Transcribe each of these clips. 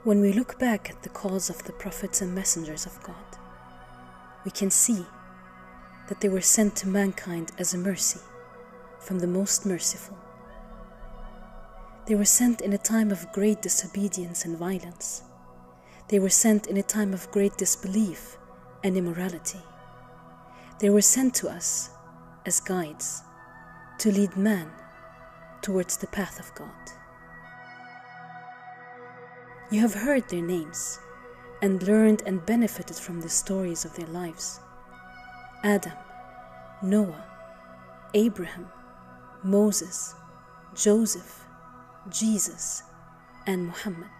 When we look back at the calls of the prophets and messengers of God, we can see that they were sent to mankind as a mercy from the most merciful. They were sent in a time of great disobedience and violence. They were sent in a time of great disbelief and immorality. They were sent to us as guides to lead man towards the path of God. You have heard their names and learned and benefited from the stories of their lives. Adam, Noah, Abraham, Moses, Joseph, Jesus, and Muhammad.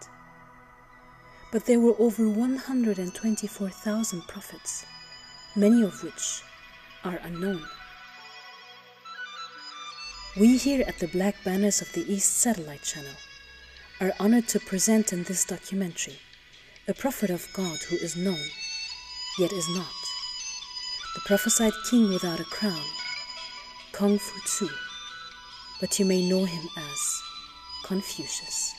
But there were over 124,000 prophets, many of which are unknown. We here at the Black Banners of the East Satellite Channel are honored to present in this documentary a prophet of God who is known, yet is not. The prophesied king without a crown, Kung Fu Tzu, but you may know him as Confucius.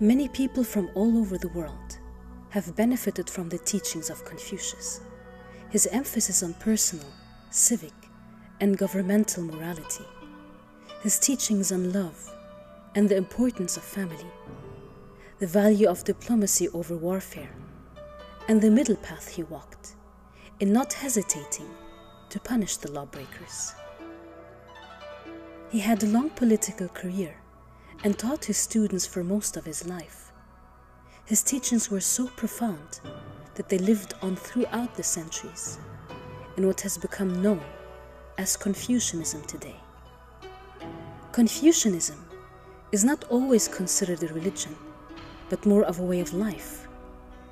Many people from all over the world have benefited from the teachings of Confucius. His emphasis on personal, civic, and governmental morality, his teachings on love and the importance of family, the value of diplomacy over warfare, and the middle path he walked in not hesitating to punish the lawbreakers. He had a long political career and taught his students for most of his life. His teachings were so profound that they lived on throughout the centuries in what has become known as Confucianism today. Confucianism is not always considered a religion, but more of a way of life,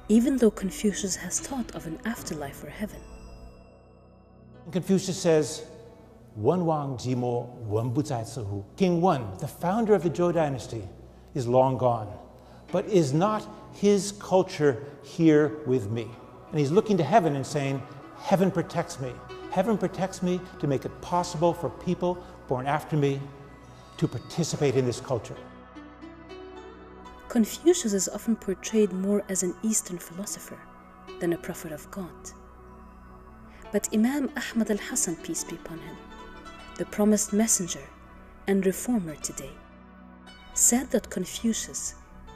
even though Confucius has taught of an afterlife or heaven. Confucius says, Wen Wang Jimo Wen Bu Zai Ce Hu. King Wen, the founder of the Zhou dynasty, is long gone, but is not his culture here with me? And he's looking to heaven and saying, heaven protects me. Heaven protects me to make it possible for people born after me to participate in this culture. Confucius is often portrayed more as an Eastern philosopher than a prophet of God. But Imam Ahmad al-Hassan, peace be upon him, the promised messenger and reformer today, said that Confucius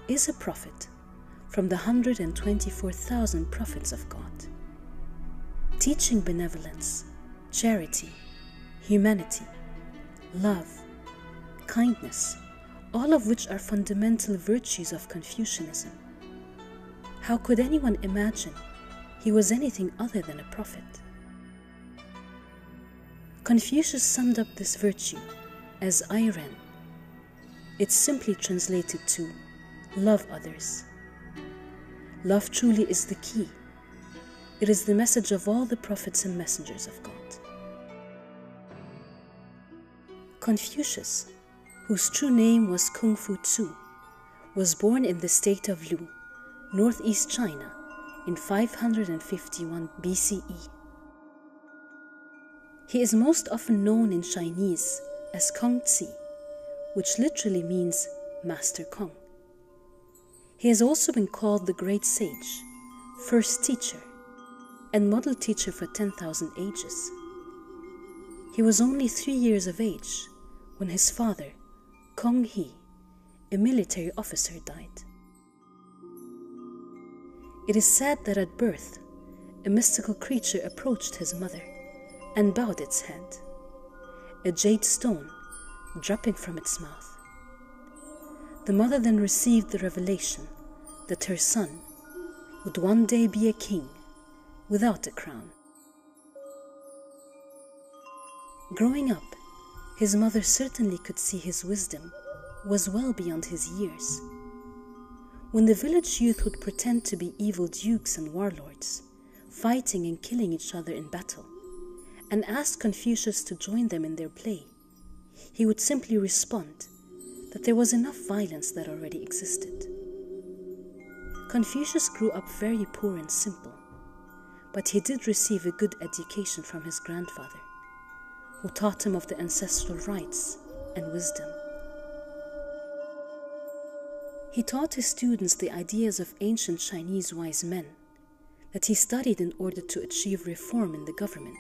is a prophet from the 124,000 prophets of God, teaching benevolence, charity, humanity, love, kindness, all of which are fundamental virtues of Confucianism. How could anyone imagine he was anything other than a prophet? Confucius summed up this virtue as Airen. It's simply translated to love others. Love truly is the key. It is the message of all the prophets and messengers of God. Confucius, whose true name was Kung Fu Tzu, was born in the state of Lu, northeast China, in 551 BCE. He is most often known in Chinese as Kong Tzi, which literally means Master Kong. He has also been called the Great Sage, First Teacher, and Model Teacher for 10,000 ages. He was only 3 years of age when his father, Kong He, a military officer, died. It is said that at birth, a mystical creature approached his mother and bowed its head, a jade stone dropping from its mouth. The mother then received the revelation that her son would one day be a king without a crown. Growing up, his mother certainly could see his wisdom was well beyond his years. When the village youth would pretend to be evil dukes and warlords, fighting and killing each other in battle, and asked Confucius to join them in their play, he would simply respond that there was enough violence that already existed. Confucius grew up very poor and simple, but he did receive a good education from his grandfather, who taught him of the ancestral rites and wisdom. He taught his students the ideas of ancient Chinese wise men that he studied in order to achieve reform in the government,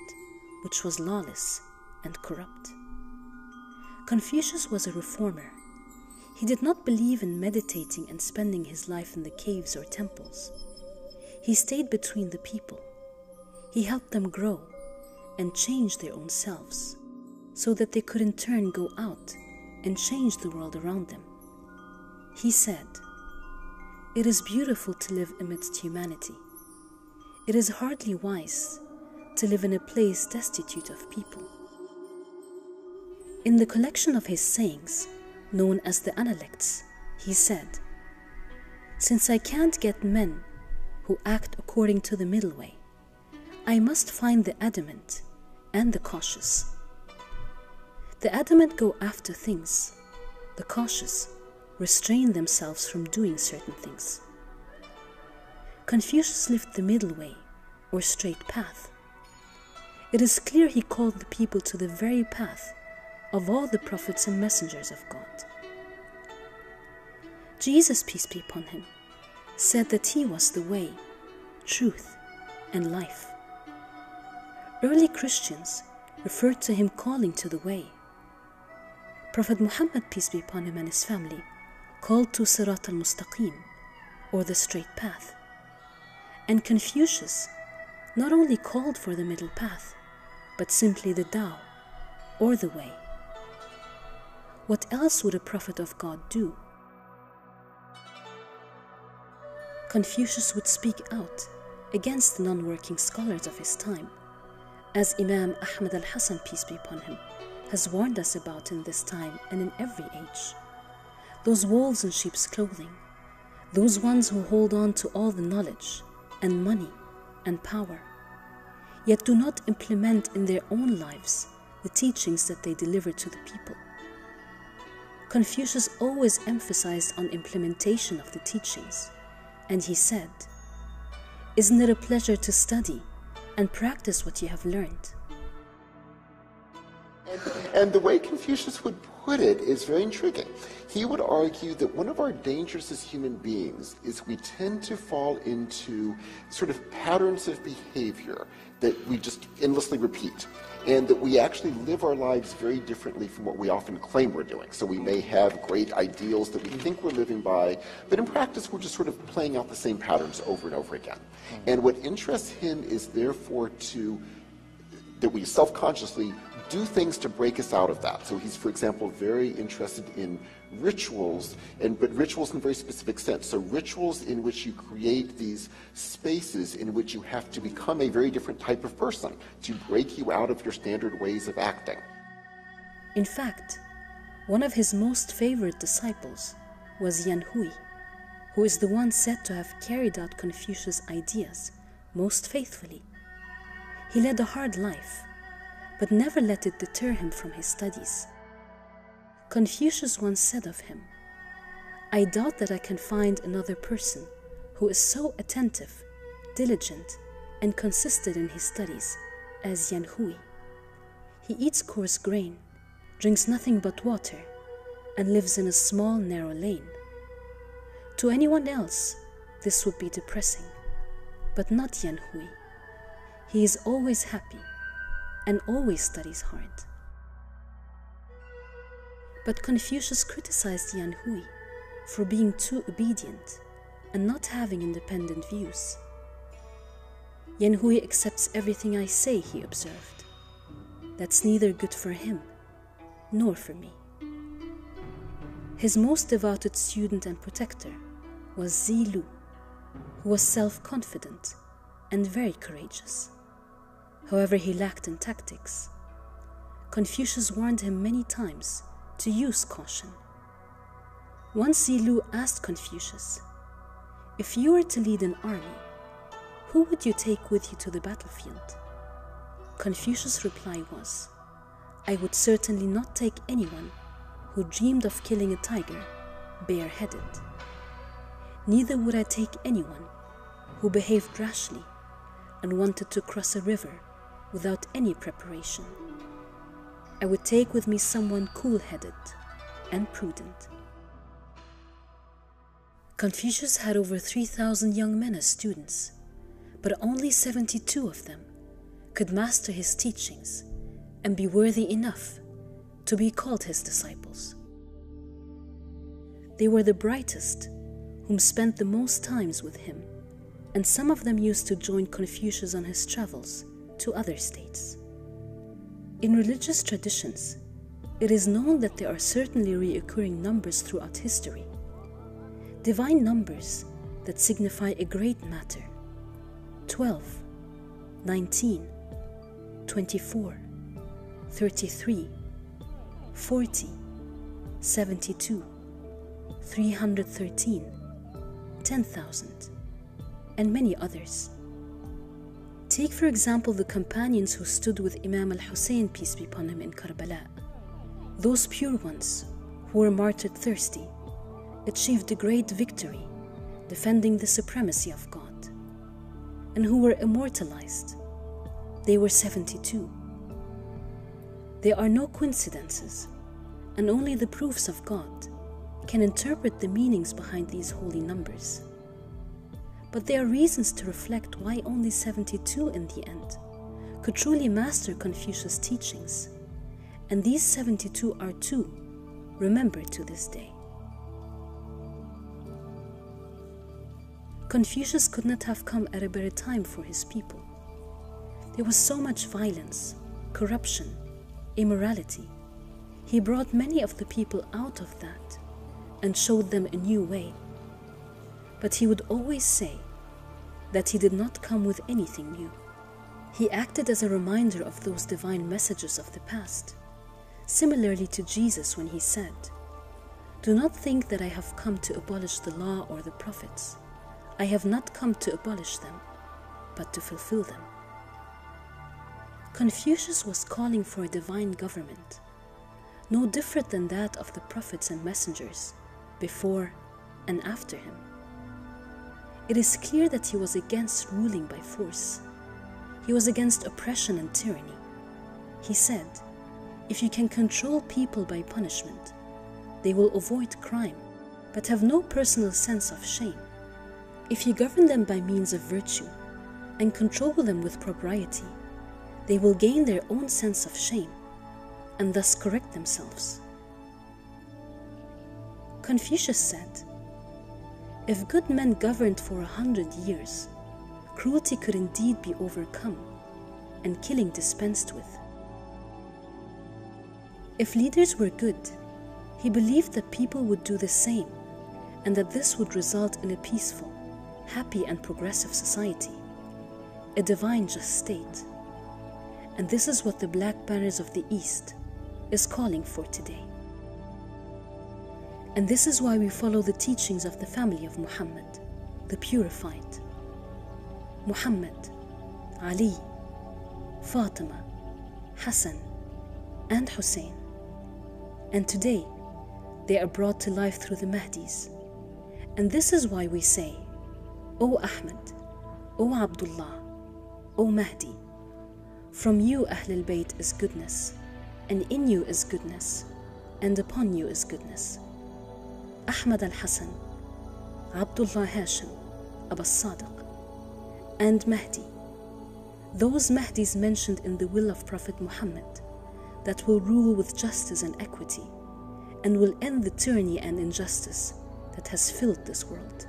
which was lawless and corrupt. Confucius was a reformer. He did not believe in meditating and spending his life in the caves or temples. He stayed between the people. He helped them grow and change their own selves, so that they could in turn go out and change the world around them. He said, "It is beautiful to live amidst humanity. It is hardly wise to live in a place destitute of people." In the collection of his sayings, known as the Analects, he said, "Since I can't get men who act according to the middle way, I must find the adamant and the cautious. The adamant go after things, the cautious restrain themselves from doing certain things." Confucius lived the middle way, or straight path. It is clear he called the people to the very path of all the prophets and messengers of God. Jesus, peace be upon him, said that he was the way, truth, and life. Early Christians referred to him calling to the way. Prophet Muhammad, peace be upon him, and his family called to Sirat al-Mustaqim, or the straight path. And Confucius not only called for the middle path, but simply the Tao, or the way. What else would a prophet of God do? Confucius would speak out against the non-working scholars of his time, as Imam Ahmad al-Hasan, peace be upon him, has warned us about in this time and in every age. Those wolves in sheep's clothing, those ones who hold on to all the knowledge and money and power, yet do not implement in their own lives the teachings that they deliver to the people. Confucius always emphasized on implementation of the teachings, and he said, "Isn't it a pleasure to study and practice what you have learned?" And the way Confucius would put it is very intriguing. He would argue that one of our dangers as human beings is we tend to fall into sort of patterns of behavior that we just endlessly repeat, and that we actually live our lives very differently from what we often claim we're doing. So we may have great ideals that we think we're living by, but in practice we're just sort of playing out the same patterns over and over again. And what interests him is therefore that we self-consciously do things to break us out of that. So he's, for example, very interested in rituals, but rituals in a very specific sense. So rituals in which you create these spaces in which you have to become a very different type of person to break you out of your standard ways of acting. In fact, one of his most favorite disciples was Yan Hui, who is the one said to have carried out Confucius' ideas most faithfully. He led a hard life, but never let it deter him from his studies. Confucius once said of him, I doubt that I can find another person who is so attentive, diligent, and consistent in his studies as Yanhui. He eats coarse grain, drinks nothing but water, and lives in a small, narrow lane. To anyone else, this would be depressing, but not Yanhui. He is always happy and always studies hard. But Confucius criticized Yanhui for being too obedient and not having independent views. Yanhui accepts everything I say, he observed. That's neither good for him nor for me. His most devoted student and protector was Zilu, who was self-confident and very courageous. However, he lacked in tactics. Confucius warned him many times to use caution. Once Zilu asked Confucius, "If you were to lead an army, who would you take with you to the battlefield?" Confucius' reply was, "I would certainly not take anyone who dreamed of killing a tiger bareheaded. Neither would I take anyone who behaved rashly and wanted to cross a river without any preparation. I would take with me someone cool-headed and prudent." Confucius had over 3,000 young men as students, but only 72 of them could master his teachings and be worthy enough to be called his disciples. They were the brightest, whom spent the most times with him, and some of them used to join Confucius on his travels to other states. In religious traditions, it is known that there are certainly recurring numbers throughout history, divine numbers that signify a great matter: 12, 19, 24, 33, 40, 72, 313, 10,000, and many others. Take, for example, the companions who stood with Imam al-Hussein, peace be upon him, in Karbala. Those pure ones who were martyred thirsty achieved a great victory, defending the supremacy of God, and who were immortalized. They were 72. There are no coincidences, and only the proofs of God can interpret the meanings behind these holy numbers. But there are reasons to reflect why only 72 in the end could truly master Confucius' teachings, and these 72 are too remembered to this day. Confucius could not have come at a better time for his people. There was so much violence, corruption, immorality. He brought many of the people out of that and showed them a new way. But he would always say that he did not come with anything new. He acted as a reminder of those divine messages of the past, similarly to Jesus when he said, "Do not think that I have come to abolish the law or the prophets. I have not come to abolish them, but to fulfill them." Confucius was calling for a divine government, no different than that of the prophets and messengers before and after him. It is clear that he was against ruling by force. He was against oppression and tyranny. He said, "If you can control people by punishment, they will avoid crime, but have no personal sense of shame. If you govern them by means of virtue and control them with propriety, they will gain their own sense of shame and thus correct themselves." Confucius said, "If good men governed for 100 years, cruelty could indeed be overcome and killing dispensed with." If leaders were good, he believed that people would do the same, and that this would result in a peaceful, happy and progressive society, a divine just state. And this is what the Black Banners of the East is calling for today. And this is why we follow the teachings of the family of Muhammad, the purified. Muhammad, Ali, Fatima, Hassan, and Hussein. And today, they are brought to life through the Mahdis And this is why we say, O Ahmed, O Abdullah, O Mahdi, from you Ahlul Bayt is goodness, and in you is goodness, and upon you is goodness. Ahmad al-Hassan, Abdullah Hashim, Abbas Sadiq, and Mahdi, those Mahdis mentioned in the will of Prophet Muhammad, that will rule with justice and equity, and will end the tyranny and injustice that has filled this world.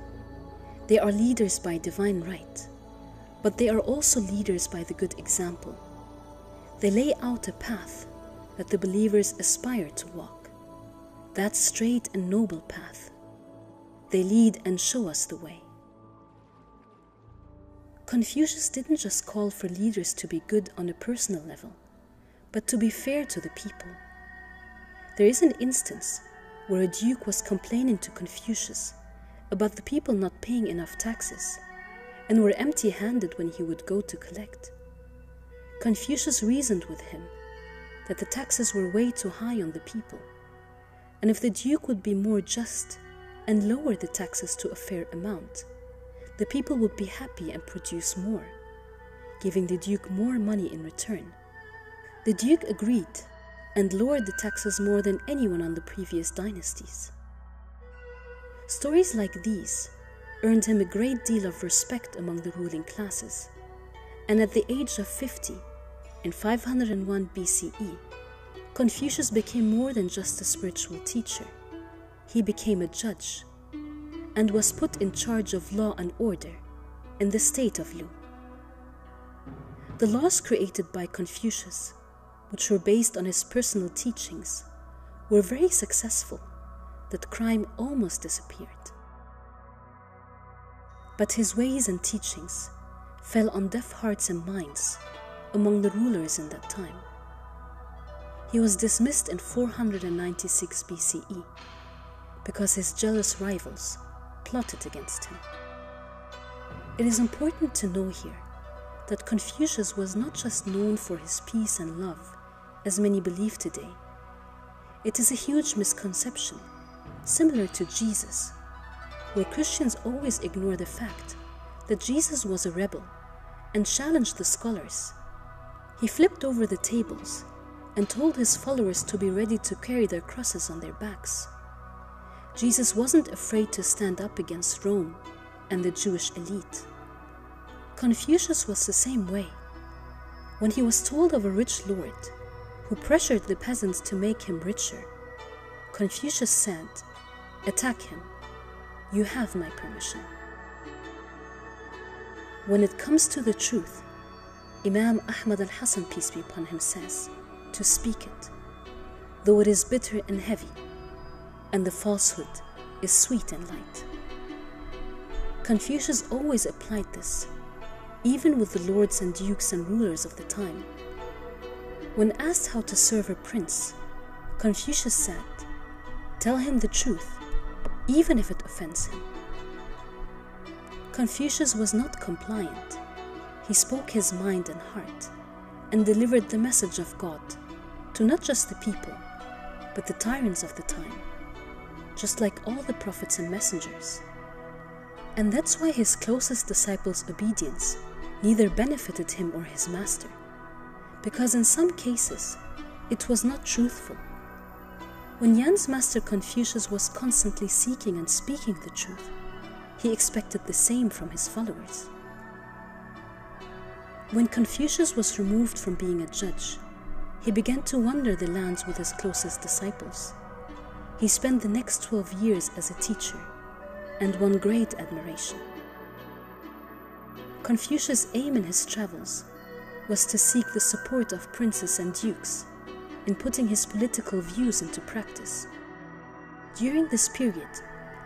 They are leaders by divine right, but they are also leaders by the good example. They lay out a path that the believers aspire to walk, that straight and noble path. They lead and show us the way. Confucius didn't just call for leaders to be good on a personal level, but to be fair to the people. There is an instance where a duke was complaining to Confucius about the people not paying enough taxes and were empty-handed when he would go to collect. Confucius reasoned with him that the taxes were way too high on the people, and if the duke would be more just and lower the taxes to a fair amount, the people would be happy and produce more, giving the duke more money in return. The duke agreed and lowered the taxes more than anyone on the previous dynasties. Stories like these earned him a great deal of respect among the ruling classes, and at the age of 50, in 501 BCE, Confucius became more than just a spiritual teacher. He became a judge and was put in charge of law and order in the state of Lu. The laws created by Confucius, which were based on his personal teachings, were very successful that crime almost disappeared. But his ways and teachings fell on deaf hearts and minds among the rulers in that time. He was dismissed in 496 BCE because his jealous rivals plotted against him. It is important to know here that Confucius was not just known for his peace and love, as many believe today. It is a huge misconception, similar to Jesus, where Christians always ignore the fact that Jesus was a rebel and challenged the scholars. He flipped over the tables and told his followers to be ready to carry their crosses on their backs. Jesus wasn't afraid to stand up against Rome and the Jewish elite. Confucius was the same way. When he was told of a rich lord who pressured the peasants to make him richer, Confucius said, "Attack him. You have my permission." When it comes to the truth, Imam Ahmad al-Hassan, peace be upon him, says, to speak it, though it is bitter and heavy, and the falsehood is sweet and light. Confucius always applied this, even with the lords and dukes and rulers of the time. When asked how to serve a prince, Confucius said, "Tell him the truth, even if it offends him." Confucius was not compliant. He spoke his mind and heart and delivered the message of God to not just the people, but the tyrants of the time, just like all the prophets and messengers. And that's why his closest disciples' obedience neither benefited him or his master, because in some cases it was not truthful. When Yan's master Confucius was constantly seeking and speaking the truth, he expected the same from his followers. When Confucius was removed from being a judge, he began to wander the lands with his closest disciples. He spent the next 12 years as a teacher and won great admiration. Confucius' aim in his travels was to seek the support of princes and dukes in putting his political views into practice. During this period,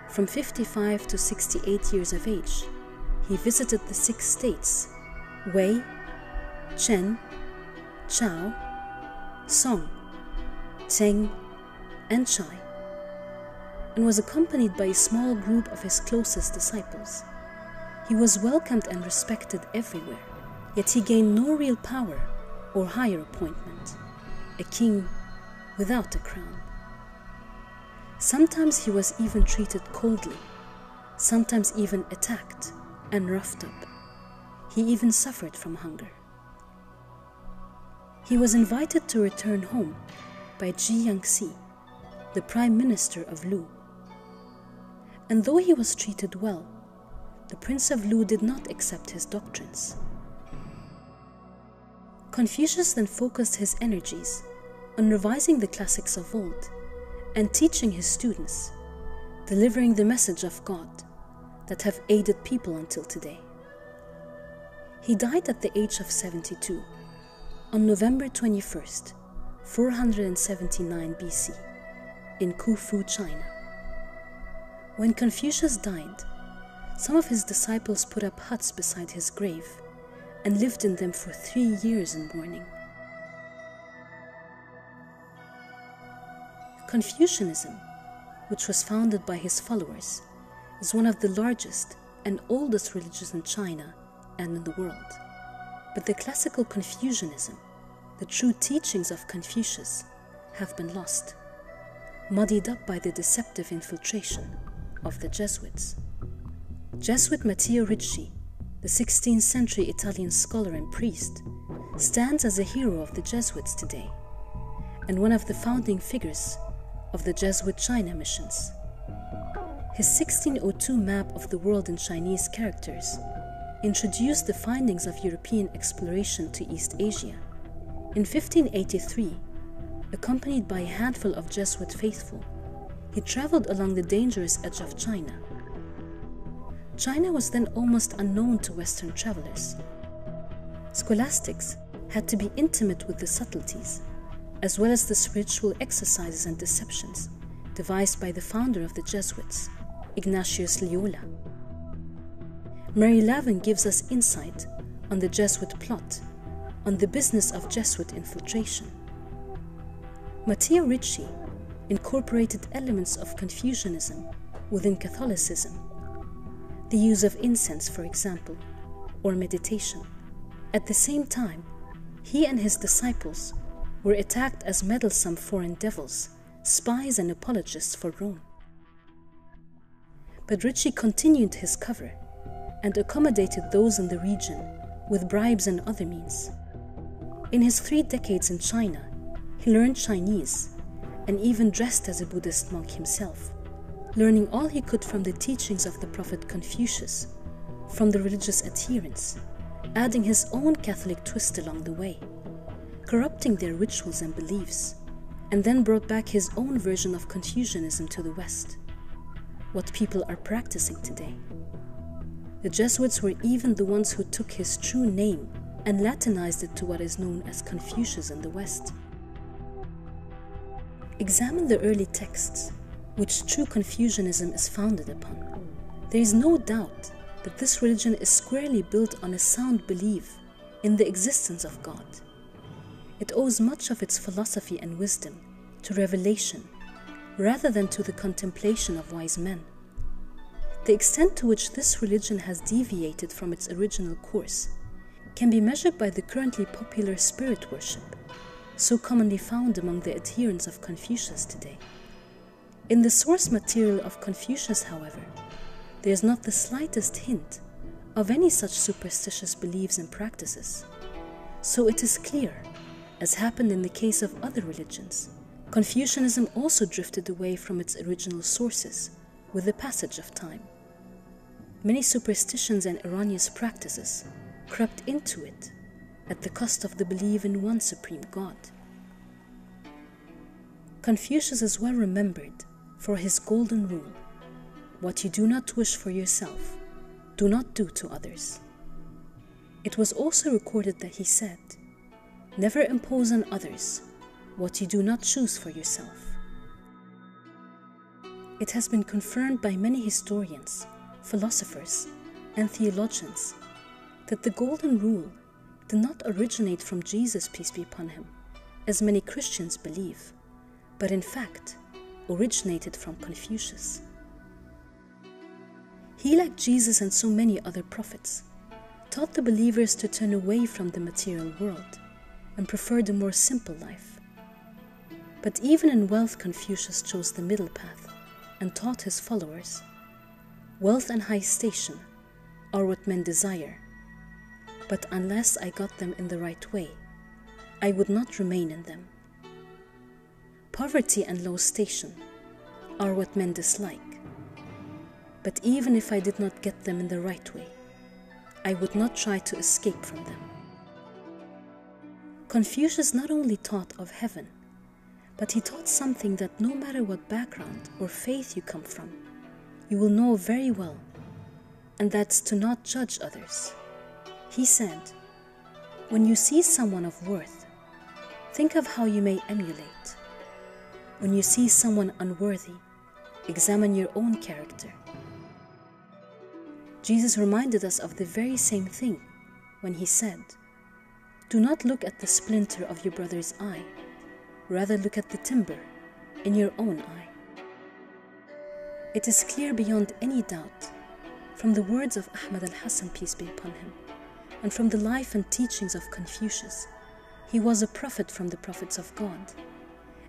from 55 to 68 years of age, he visited the 6 states, Wei, Chen, Chao, Song, Teng, and Chai, and was accompanied by a small group of his closest disciples. He was welcomed and respected everywhere, yet he gained no real power or higher appointment, a king without a crown. Sometimes he was even treated coldly, sometimes even attacked and roughed up. He even suffered from hunger. He was invited to return home by Ji Yangxi, the Prime Minister of Lu. And though he was treated well, the Prince of Lu did not accept his doctrines. Confucius then focused his energies on revising the classics of old and teaching his students, delivering the message of God that have aided people until today. He died at the age of 72 on November 21st, 479 BC, in Khufu, China. When Confucius died, some of his disciples put up huts beside his grave and lived in them for 3 years in mourning. Confucianism, which was founded by his followers, is one of the largest and oldest religions in China and in the world. But the classical Confucianism, the true teachings of Confucius, have been lost, muddied up by the deceptive infiltration of the Jesuits. Jesuit Matteo Ricci, the 16th century Italian scholar and priest, stands as a hero of the Jesuits today and one of the founding figures of the Jesuit China missions. His 1602 map of the world in Chinese characters introduced the findings of European exploration to East Asia. In 1583, accompanied by a handful of Jesuit faithful, he traveled along the dangerous edge of China. China was then almost unknown to Western travelers. Scholastics had to be intimate with the subtleties, as well as the spiritual exercises and deceptions devised by the founder of the Jesuits, Ignatius Loyola. Mary Lavin gives us insight on the Jesuit plot, on the business of Jesuit infiltration. Matteo Ricci incorporated elements of Confucianism within Catholicism, the use of incense, for example, or meditation. At the same time, he and his disciples were attacked as meddlesome foreign devils, spies and apologists for Rome. But Ricci continued his cover and accommodated those in the region with bribes and other means. In his 3 decades in China, he learned Chinese and even dressed as a Buddhist monk himself, learning all he could from the teachings of the prophet Confucius, from the religious adherents, adding his own Catholic twist along the way, corrupting their rituals and beliefs, and then brought back his own version of Confucianism to the West, what people are practicing today. The Jesuits were even the ones who took his true name and Latinized it to what is known as Confucius in the West. Examine the early texts, which true Confucianism is founded upon. There is no doubt that this religion is squarely built on a sound belief in the existence of God. It owes much of its philosophy and wisdom to revelation rather than to the contemplation of wise men. The extent to which this religion has deviated from its original course can be measured by the currently popular spirit worship, so commonly found among the adherents of Confucius today. In the source material of Confucius, however, there is not the slightest hint of any such superstitious beliefs and practices. So it is clear, as happened in the case of other religions, Confucianism also drifted away from its original sources with the passage of time. Many superstitions and erroneous practices crept into it at the cost of the belief in one supreme God. Confucius is well remembered for his golden rule: what you do not wish for yourself, do not do to others. It was also recorded that he said, "Never impose on others what you do not choose for yourself." It has been confirmed by many historians, philosophers, and theologians that the golden rule did not originate from Jesus, peace be upon him, as many Christians believe, but in fact originated from Confucius. He, like Jesus and so many other prophets, taught the believers to turn away from the material world and prefer the more simple life. But even in wealth, Confucius chose the middle path and taught his followers, Wealth and high station are what men desire, but unless I got them in the right way, I would not remain in them. Poverty and low station are what men dislike, but even if I did not get them in the right way, I would not try to escape from them. Confucius not only taught of heaven, but he taught something that no matter what background or faith you come from, you will know very well, and that's to not judge others. He said, when you see someone of worth, think of how you may emulate. When you see someone unworthy, examine your own character. Jesus reminded us of the very same thing when he said, do not look at the splinter of your brother's eye, rather look at the timber in your own eye. It is clear beyond any doubt from the words of Ahmad al-Hasan, peace be upon him, and from the life and teachings of Confucius, he was a prophet from the prophets of God,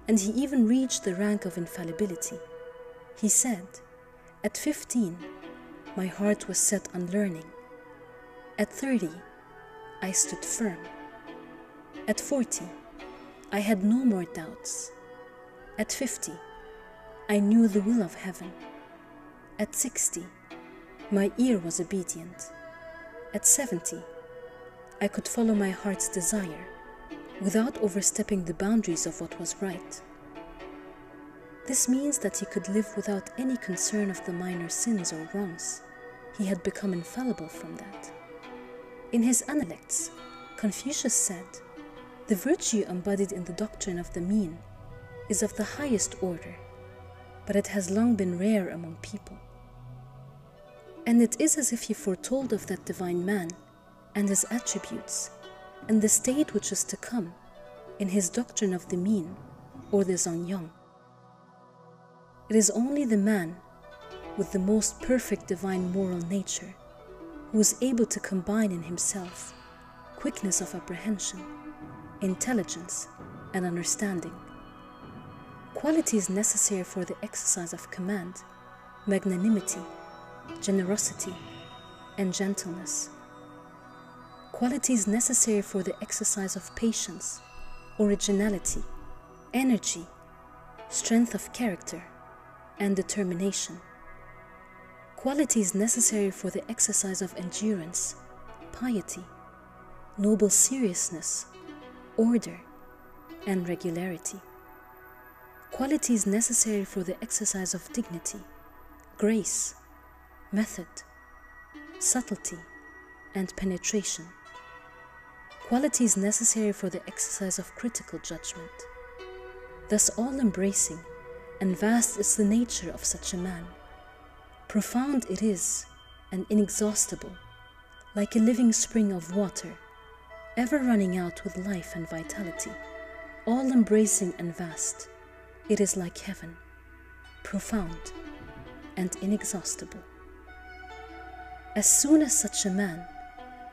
and he even reached the rank of infallibility. He said, at 15, my heart was set on learning. At 30, I stood firm. At 40, I had no more doubts. At 50, I knew the will of heaven. At 60, my ear was obedient. At 70, I could follow my heart's desire without overstepping the boundaries of what was right. This means that he could live without any concern of the minor sins or wrongs. He had become infallible from that. In his Analects, Confucius said, the virtue embodied in the doctrine of the mean is of the highest order, but it has long been rare among people. And it is as if he foretold of that divine man and his attributes and the state which is to come in his doctrine of the mean or the Zhongyang. It is only the man with the most perfect divine moral nature who is able to combine in himself quickness of apprehension, intelligence, and understanding, qualities necessary for the exercise of command, magnanimity, generosity, and gentleness, qualities necessary for the exercise of patience, originality, energy, strength of character, and determination, qualities necessary for the exercise of endurance, piety, noble seriousness, order, and regularity, qualities necessary for the exercise of dignity, grace, method, subtlety, and penetration, qualities necessary for the exercise of critical judgment. Thus all-embracing and vast is the nature of such a man. Profound it is and inexhaustible, like a living spring of water, ever running out with life and vitality. All-embracing and vast, it is like heaven, profound and inexhaustible. As soon as such a man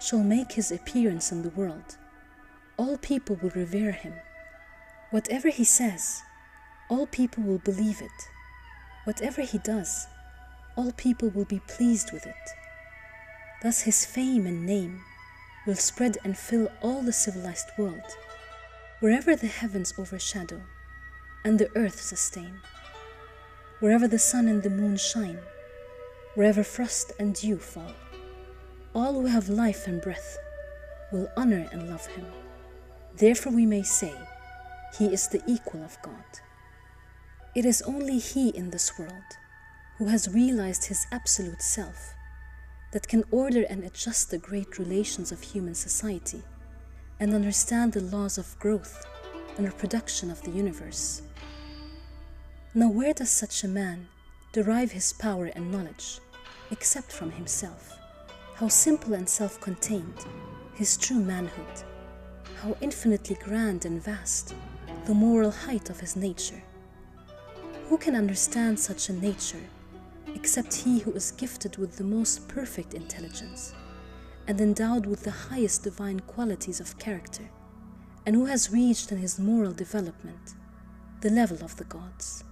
shall make his appearance in the world, all people will revere him. Whatever he says, all people will believe it. Whatever he does, all people will be pleased with it. Thus his fame and name will spread and fill all the civilized world, wherever the heavens overshadow and the earth sustain, wherever the sun and the moon shine, wherever frost and dew fall. All who have life and breath will honor and love him. Therefore we may say, he is the equal of God. It is only he in this world who has realized his absolute self that can order and adjust the great relations of human society and understand the laws of growth and reproduction of the universe. Now where does such a man derive his power and knowledge except from himself? How simple and self-contained his true manhood, how infinitely grand and vast the moral height of his nature. Who can understand such a nature except he who is gifted with the most perfect intelligence and endowed with the highest divine qualities of character, and who has reached in his moral development the level of the gods?